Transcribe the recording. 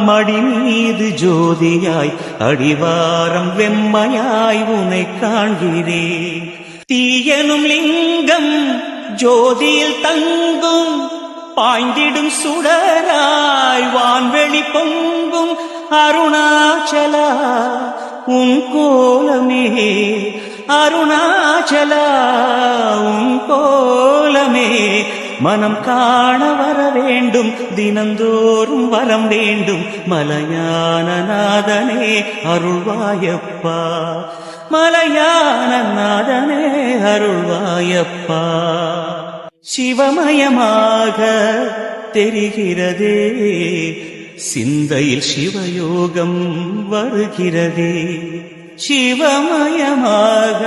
மடி மீது ஜோதியாய் அடிவாரம் வெம்மையாய் உனை காண்கிறேன். தீயனும் லிங்கம் ஜோதியில் தங்கும் பாய்ந்திடும் சுடராய் வான்வெளி பொங்கும் அருணாச்சலா உன் கோலமே, அருணாச்சலா உன் கோலமே. மனம் காண வர வேண்டும், தினந்தோறும் வரம் வேண்டும். மலையான நாதனே அருள்வாயப்பா, மலையான நாதனே அருள்வாயப்பா. சிவமயமாக தெரிகிறதே, சிந்தையில் சிவயோகம் வருகிறதே. சிவமயமாக